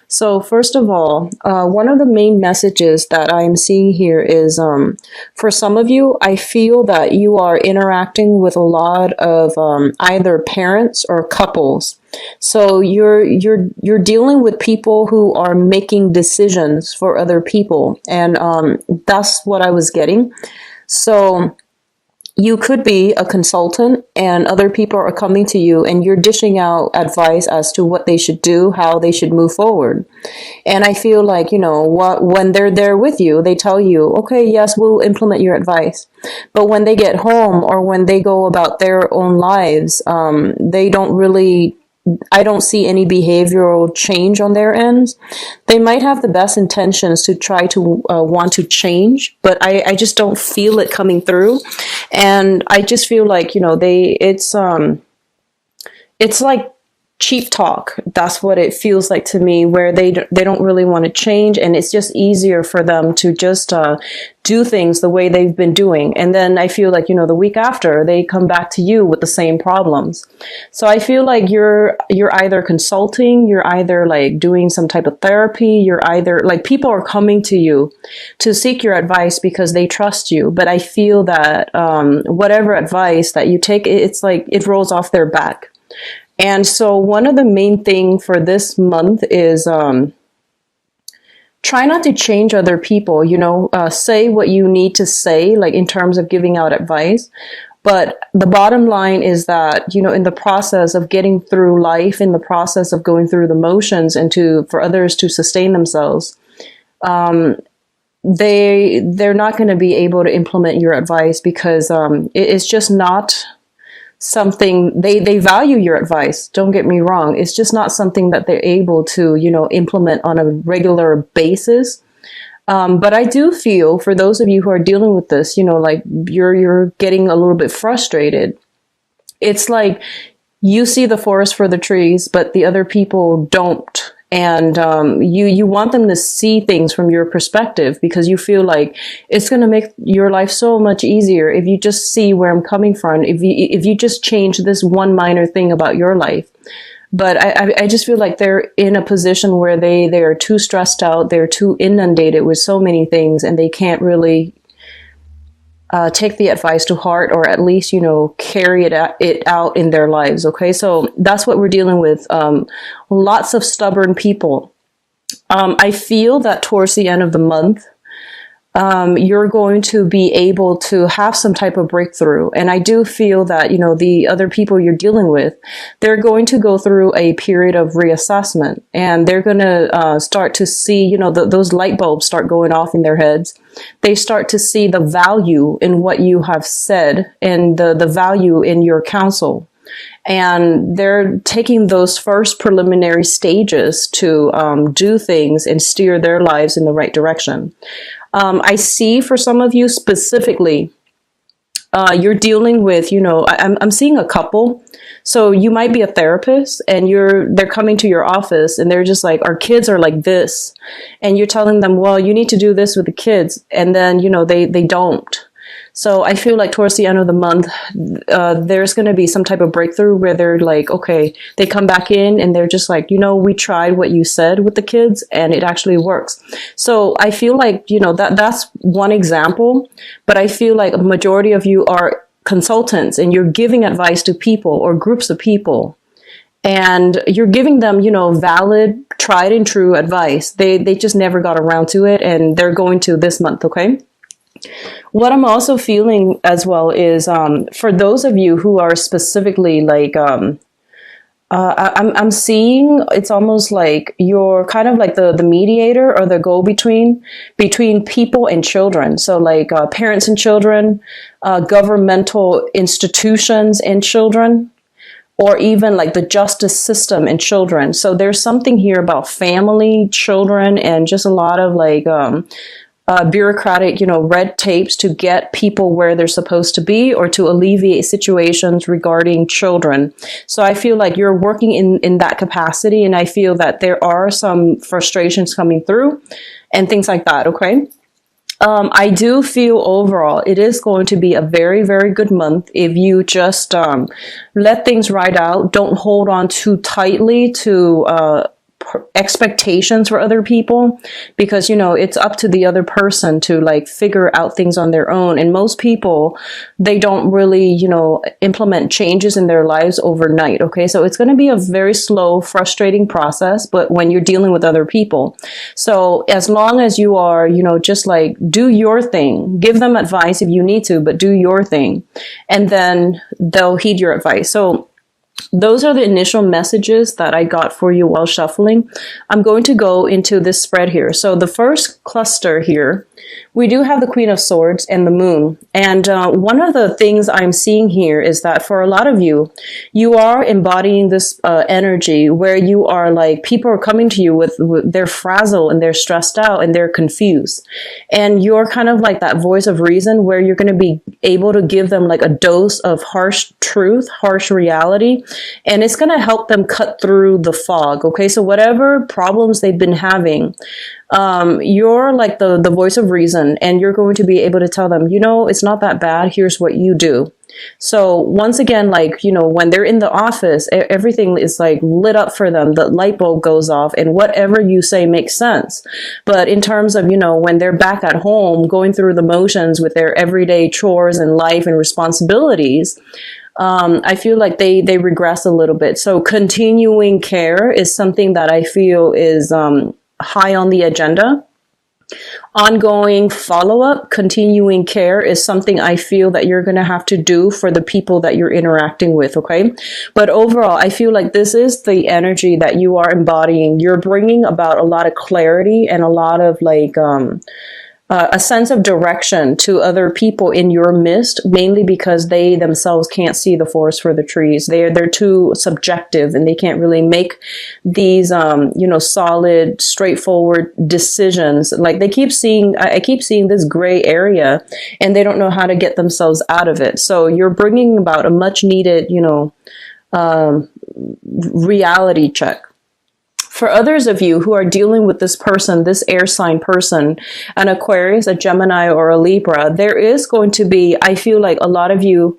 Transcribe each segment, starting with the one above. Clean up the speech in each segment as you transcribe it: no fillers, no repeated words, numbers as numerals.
So first of all, one of the main messages that I'm seeing here is, for some of you, I feel that you are interacting with a lot of either parents or couples. So you're dealing with people who are making decisions for other people, and that's what I was getting. So you could be a consultant and other people are coming to you and you're dishing out advice as to what they should do, how they should move forward. And I feel like, when they're there with you, they tell you, okay, yes, we'll implement your advice. But when they get home or when they go about their own lives, they don't really, I don't see any behavioral change on their ends. They might have the best intentions to try to want to change, but I just don't feel it coming through. And I just feel like, it's like cheap talk. That's what it feels like to me, where they don't really want to change, and it's just easier for them to just do things the way they've been doing. And then I feel like, the week after, they come back to you with the same problems. So I feel like you're either consulting, you're either like doing some type of therapy, you're either like, people are coming to you to seek your advice because they trust you. But I feel that whatever advice that you take, it's like it rolls off their back. And so one of the main thing for this month is try not to change other people, say what you need to say, like in terms of giving out advice. But the bottom line is that, in the process of getting through life, in the process of going through the motions and for others to sustain themselves, they're not going to be able to implement your advice because it's just not something they value your advice. Don't get me wrong. It's just not something that they're able to, implement on a regular basis. But I do feel for those of you who are dealing with this, like you're getting a little bit frustrated. It's like you see the forest for the trees, but the other people don't. And you want them to see things from your perspective because you feel like it's going to make your life so much easier if you just see where I'm coming from, if you just change this one minor thing about your life. But I just feel like they're in a position where they are too stressed out, they're too inundated with so many things, and they can't really take the advice to heart, or at least, carry it out in their lives. Okay. So that's what we're dealing with. Lots of stubborn people. I feel that towards the end of the month, you're going to be able to have some type of breakthrough. And I do feel that, the other people you're dealing with, they're going to go through a period of reassessment, and they're going to start to see, those light bulbs start going off in their heads. They start to see the value in what you have said and the value in your counsel. And they're taking those first preliminary stages to do things and steer their lives in the right direction. I see for some of you specifically, you're dealing with, I'm seeing a couple. So you might be a therapist and they're coming to your office and they're just like, our kids are like this. And you're telling them, well, you need to do this with the kids. And then, they don't. So I feel like towards the end of the month, there's going to be some type of breakthrough where they're like, okay, they come back in and they're just like, we tried what you said with the kids and it actually works. So I feel like, that's one example, but I feel like a majority of you are consultants and you're giving advice to people or groups of people. And you're giving them, valid, tried and true advice. They just never got around to it, and they're going to this month, okay? What I'm also feeling as well is for those of you who are specifically like, I'm seeing it's almost like you're kind of like the mediator or the go-between between people and children. So like parents and children, governmental institutions and children, or even like the justice system and children. So there's something here about family, children, and just a lot of like bureaucratic, red tapes to get people where they're supposed to be or to alleviate situations regarding children. So I feel like you're working in that capacity, and I feel that there are some frustrations coming through and things like that, okay? I do feel overall it is going to be a very, very good month if you just let things ride out. Don't hold on too tightly to expectations for other people, because, you know, it's up to the other person to like figure out things on their own. And most people, they don't really, you know, implement changes in their lives overnight. Okay. So it's going to be a very slow, frustrating process, but when you're dealing with other people. So as long as you are, you know, just like do your thing, give them advice if you need to, but do your thing, and then they'll heed your advice. So those are the initial messages that I got for you while shuffling. I'm going to go into this spread here. So the first cluster here, we do have the Queen of Swords and the Moon. And one of the things I'm seeing here is that for a lot of you, you are embodying this energy where you are like, people are coming to you with they're frazzled and they're stressed out and they're confused. And you're kind of like that voice of reason where you're going to be able to give them like a dose of harsh truth, harsh reality. And it's going to help them cut through the fog. Okay. So whatever problems they've been having, you're like the voice of reason, and you're going to be able to tell them, you know, it's not that bad. Here's what you do. So once again, like, you know, when they're in the office, everything is like lit up for them. The light bulb goes off and whatever you say makes sense. But in terms of, you know, when they're back at home, going through the motions with their everyday chores and life and responsibilities, I feel like they regress a little bit. So continuing care is something that I feel is high on the agenda. Ongoing follow-up, continuing care is something I feel that you're going to have to do for the people that you're interacting with, okay? But overall, I feel like this is the energy that you are embodying. You're bringing about a lot of clarity and a lot of like a sense of direction to other people in your midst, mainly because they themselves can't see the forest for the trees. They're too subjective and they can't really make these, you know, solid, straightforward decisions. Like I keep seeing this gray area and they don't know how to get themselves out of it. So you're bringing about a much needed, you know, reality check. For others of you who are dealing with this person, this air sign person, an Aquarius, a Gemini, or a Libra, there is going to be, I feel like a lot of you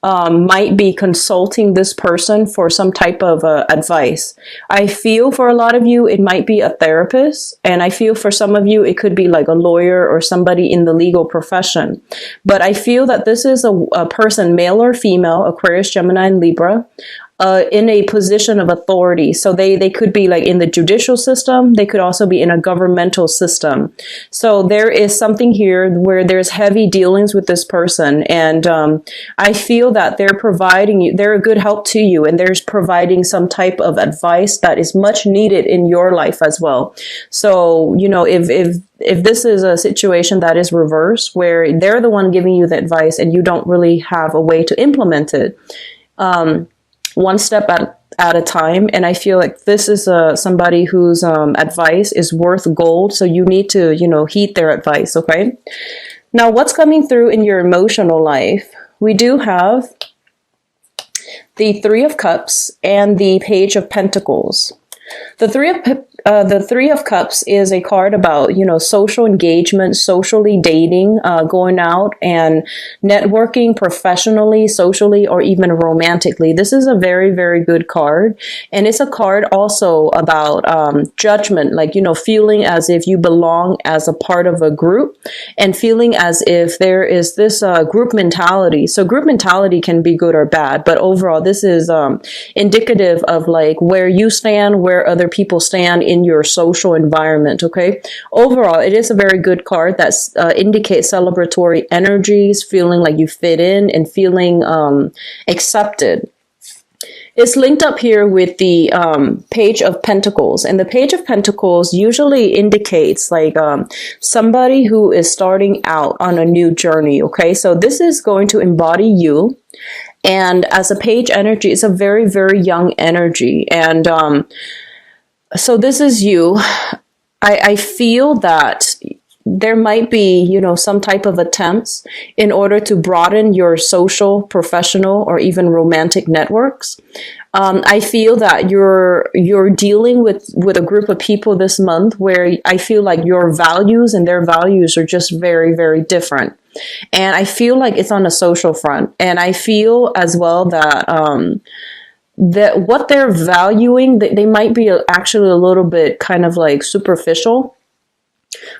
might be consulting this person for some type of advice. I feel for a lot of you, it might be a therapist. And I feel for some of you, it could be like a lawyer or somebody in the legal profession. But I feel that this is a person, male or female, Aquarius, Gemini, and Libra, in a position of authority. So they could be like in the judicial system. They could also be in a governmental system. So there is something here where there's heavy dealings with this person. And I feel that they're providing you, they're a good help to you. And they're providing some type of advice that is much needed in your life as well. So, you know, if this is a situation that is reversed, where they're the one giving you the advice and you don't really have a way to implement it, one step at a time. And I feel like this is somebody whose advice is worth gold. So you need to, you know, heed their advice. Okay. Now, what's coming through in your emotional life? We do have the Three of Cups and the Page of Pentacles. The Three of Cups is a card about, you know, social engagement, socially dating, going out and networking professionally, socially, or even romantically. This is a very, very good card. And it's a card also about judgment, like, you know, feeling as if you belong as a part of a group and feeling as if there is this group mentality. So group mentality can be good or bad, but overall, this is indicative of like where you stand, where other people stand in your social environment. Okay. Overall, it is a very good card that indicates celebratory energies, feeling like you fit in and feeling accepted. It's linked up here with the Page of Pentacles. And the Page of Pentacles usually indicates like somebody who is starting out on a new journey. Okay. So this is going to embody you. And as a page energy, it's a very, very young energy. And so this is you. I feel that there might be, you know, some type of attempts in order to broaden your social, professional, or even romantic networks. I feel that you're dealing with a group of people this month where I feel like your values and their values are just very, very different. And I feel like it's on a social front. And I feel as well that that what they're valuing, they might be actually a little bit kind of like superficial.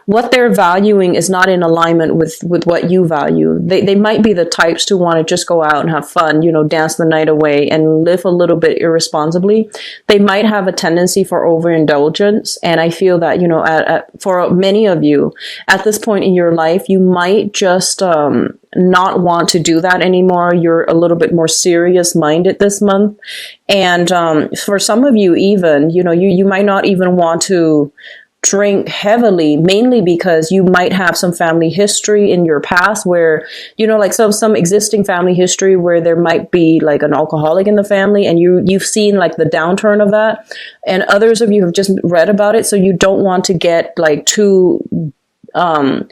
What they're valuing is not in alignment with what you value. They might be the types to want to just go out and have fun, dance the night away and live a little bit irresponsibly. They might have a tendency for overindulgence. And I feel that, for many of you at this point in your life, you might just, not want to do that anymore. You're a little bit more serious minded this month. And, for some of you even, you might not even want to drink heavily, mainly because you might have some family history in your past where, like some existing family history where there might be like an alcoholic in the family, and you've seen like the downturn of that. And others of you have just read about it. So you don't want to get like too head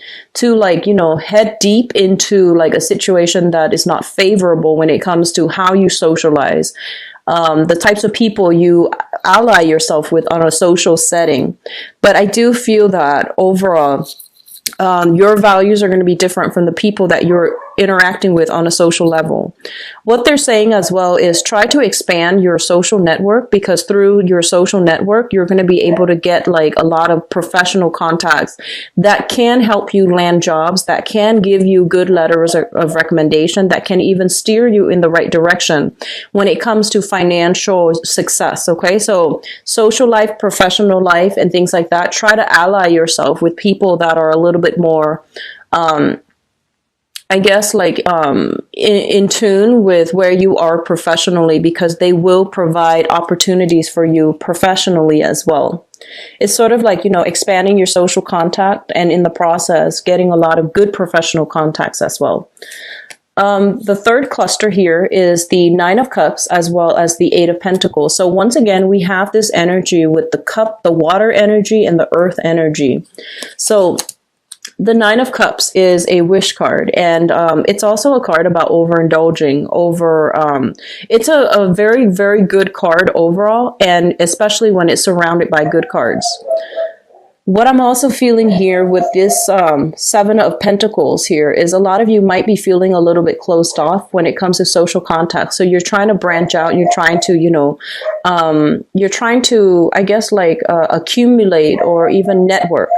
deep into like a situation that is not favorable when it comes to how you socialize. The types of people you ally yourself with on a social setting. But I do feel that overall, your values are going to be different from the people that you're interacting with on a social level. What they're saying as well is try to expand your social network, because through your social network, you're going to be able to get like a lot of professional contacts that can help you land jobs, that can give you good letters of recommendation, that can even steer you in the right direction when it comes to financial success. Okay. So social life, professional life, and things like that, try to ally yourself with people that are a little bit more, I guess in tune with where you are professionally, because they will provide opportunities for you professionally as well. It's sort of like, expanding your social contact, and in the process, getting a lot of good professional contacts as well. The third cluster here is the Nine of Cups as well as the Eight of Pentacles. So once again, we have this energy with the cup, the water energy, and the earth energy. So the Nine of Cups is a wish card, and it's also a card about overindulging. It's a very, very good card overall, and especially when it's surrounded by good cards. What I'm also feeling here with this Seven of Pentacles here is a lot of you might be feeling a little bit closed off when it comes to social contact. So you're trying to branch out. You're trying to, I guess, accumulate or even network.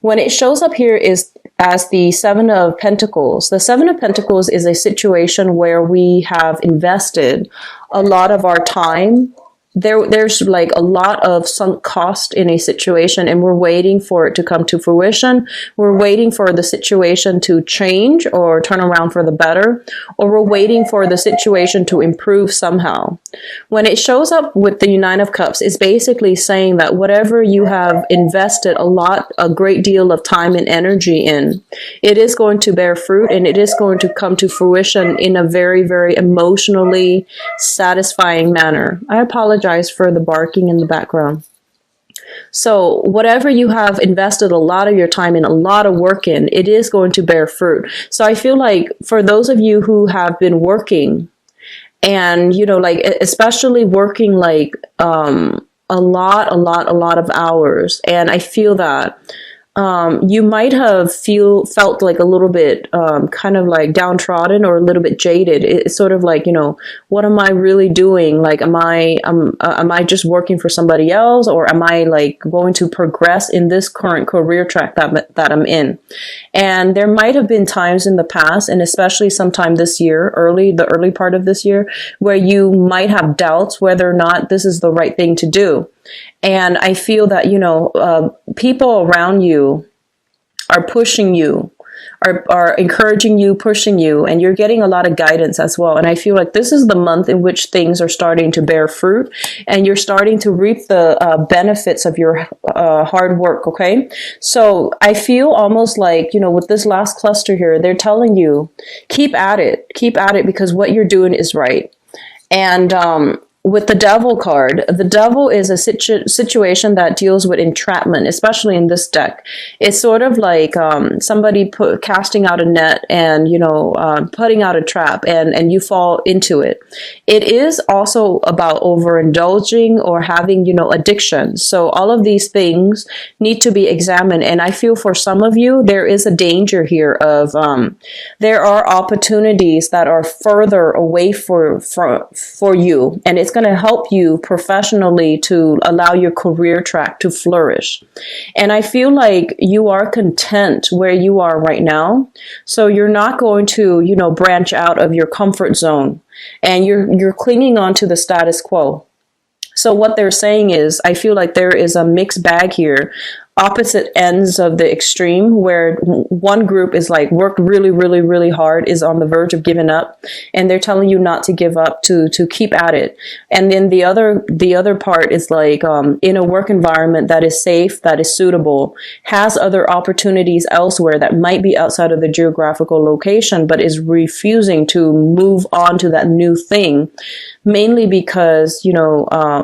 When it shows up here is as the Seven of Pentacles. The Seven of Pentacles is a situation where we have invested a lot of our time. There's like a lot of sunk cost in a situation, and we're waiting for it to come to fruition. We're waiting for the situation to change or turn around for the better, or we're waiting for the situation to improve somehow. When it shows up with the Nine of Cups, it's basically saying that whatever you have invested a great deal of time and energy in, it is going to bear fruit, and it is going to come to fruition in a very, very emotionally satisfying manner. I apologize for the barking in the background. So whatever you have invested a lot of your time in, a lot of work in, it is going to bear fruit. So I feel like for those of you who have been working and, especially working a lot of hours, and I feel that you might have felt like a little bit kind of like downtrodden or a little bit jaded. It's sort of like, what am I really doing? Like, am I just working for somebody else, or am I like going to progress in this current career track that I'm in? And there might have been times in the past, and especially sometime this year, the early part of this year, where you might have doubts whether or not this is the right thing to do. And I feel that, people around you are pushing you, are encouraging you, pushing you, and you're getting a lot of guidance as well. And I feel like this is the month in which things are starting to bear fruit, and you're starting to reap the benefits of your hard work, okay? So I feel almost like, with this last cluster here, they're telling you, keep at it, because what you're doing is right. And with the Devil card, the Devil is a situation that deals with entrapment, especially in this deck. It's sort of like somebody casting out a net and, putting out a trap, and you fall into it. It is also about overindulging or having, addiction. So all of these things need to be examined. And I feel for some of you, there is a danger here of there are opportunities that are further away for you, and it's going to help you professionally to allow your career track to flourish. And I feel like you are content where you are right now. So you're not going to, branch out of your comfort zone, and you're clinging on to the status quo. So what they're saying is, I feel like there is a mixed bag here, opposite ends of the extreme, where one group is like worked really, really, really hard, is on the verge of giving up, and they're telling you not to give up, to keep at it. And then the other part is like in a work environment that is safe, that is suitable, has other opportunities elsewhere that might be outside of the geographical location, but is refusing to move on to that new thing, mainly because,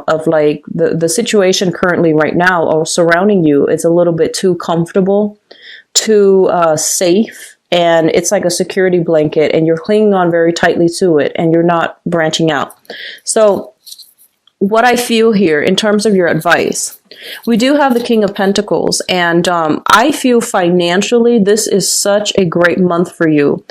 of like the situation currently right now or surrounding you. It's a little bit too comfortable, too safe, and it's like a security blanket, and you're clinging on very tightly to it, and you're not branching out. So what I feel here in terms of your advice, we do have the King of Pentacles, and I feel financially this is such a great month for you.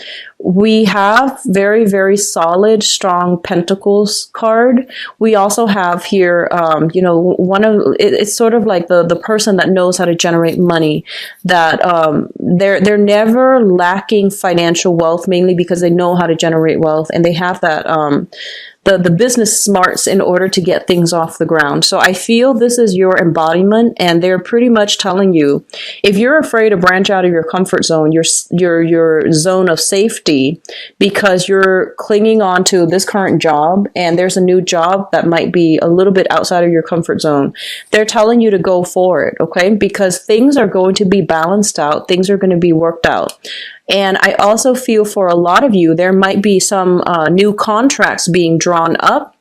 We have very, very solid, strong Pentacles card. We also have here, it's sort of like the person that knows how to generate money, that they're never lacking financial wealth, mainly because they know how to generate wealth, and they have that the business smarts in order to get things off the ground. So I feel this is your embodiment, and they're pretty much telling you, if you're afraid to branch out of your comfort zone, your zone of safety, because you're clinging on to this current job, and there's a new job that might be a little bit outside of your comfort zone, they're telling you to go for it, okay? Because things are going to be balanced out. Things are going to be worked out. And I also feel for a lot of you, there might be some new contracts being drawn up.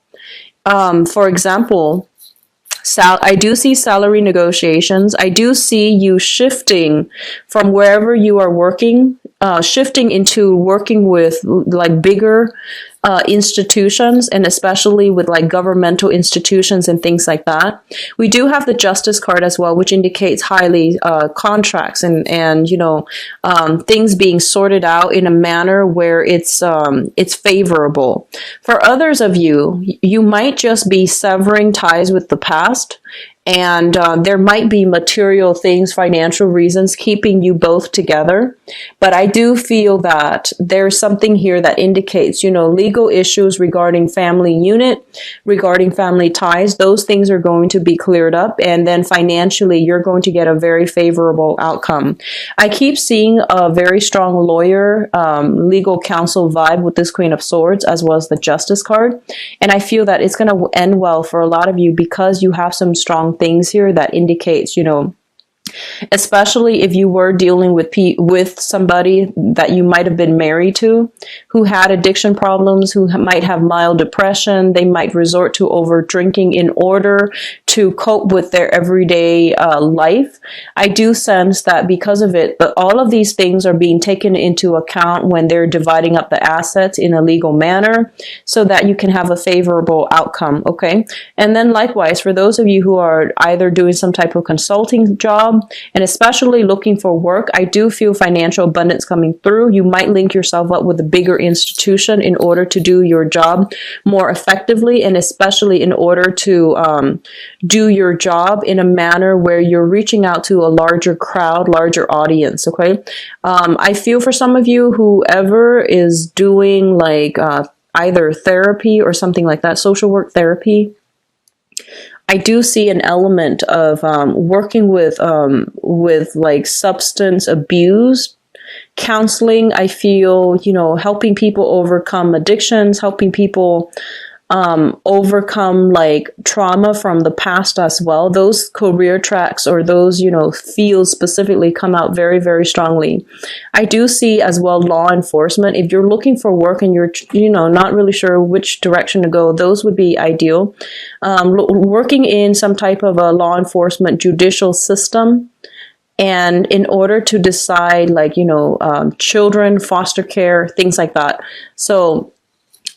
For example, I do see salary negotiations. I do see you shifting from wherever you are working, shifting into working with like bigger institutions, and especially with like governmental institutions and things like that. We do have the Justice card as well, which indicates highly contracts and things being sorted out in a manner where it's favorable. For others of you, you might just be severing ties with the past. And there might be material things, financial reasons keeping you both together. But I do feel that there's something here that indicates, legal issues regarding family unit, regarding family ties. Those things are going to be cleared up. And then financially, you're going to get a very favorable outcome. I keep seeing a very strong lawyer, legal counsel vibe with this Queen of Swords, as well as the Justice card. And I feel that it's going to end well for a lot of you, because you have some strong things here that indicates, especially if you were dealing with somebody that you might have been married to, who had addiction problems, who might have mild depression. They might resort to over drinking in order to cope with their everyday life. I do sense that because of it, but all of these things are being taken into account when they're dividing up the assets in a legal manner, so that you can have a favorable outcome. Okay. And then likewise, for those of you who are either doing some type of consulting job, and especially looking for work, I do feel financial abundance coming through. You might link yourself up with a bigger institution in order to do your job more effectively, and especially in order to do your job in a manner where you're reaching out to a larger crowd, larger audience, okay? I feel for some of you, whoever is doing like either therapy or something like that, social work therapy, I do see an element of working with like substance abuse counseling. I feel, helping people overcome addictions, helping people overcome like trauma from the past as well. Those career tracks or those, fields specifically come out very, very strongly. I do see as well law enforcement. If you're looking for work and you're, not really sure which direction to go, those would be ideal. Working in some type of a law enforcement judicial system. And in order to decide like, children, foster care, things like that. So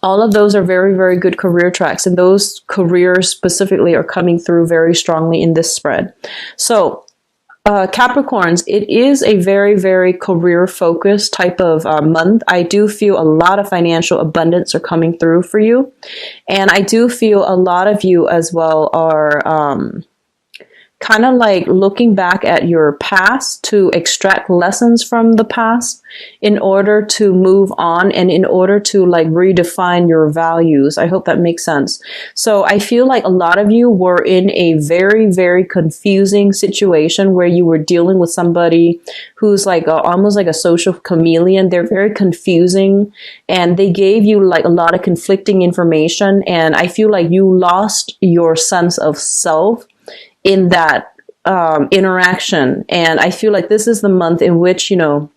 all of those are very, very good career tracks, and those careers specifically are coming through very strongly in this spread. So Capricorns, it is a very, very career focused type of month. I do feel a lot of financial abundance are coming through for you. And I do feel a lot of you as well are kind of like looking back at your past to extract lessons from the past in order to move on and in order to like redefine your values. I hope that makes sense. So I feel like a lot of you were in a very, very confusing situation where you were dealing with somebody who's like almost like a social chameleon. They're very confusing and they gave you like a lot of conflicting information. And I feel like you lost your sense of self in that interaction. And I feel like this is the month in which, you know,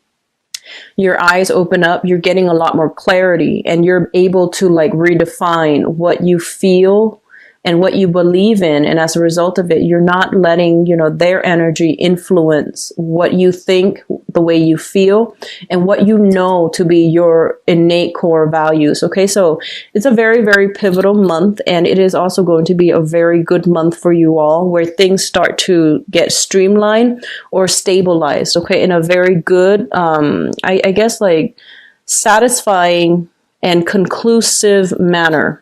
your eyes open up, you're getting a lot more clarity and you're able to like redefine what you feel and what you believe in. And as a result of it, you're not letting, you know, their energy influence what you think, the way you feel, and what you know to be your innate core values. Okay, so it's a very, very pivotal month, and it is also going to be a very good month for you all where things start to get streamlined or stabilized, okay, in a very good, I guess like satisfying and conclusive manner.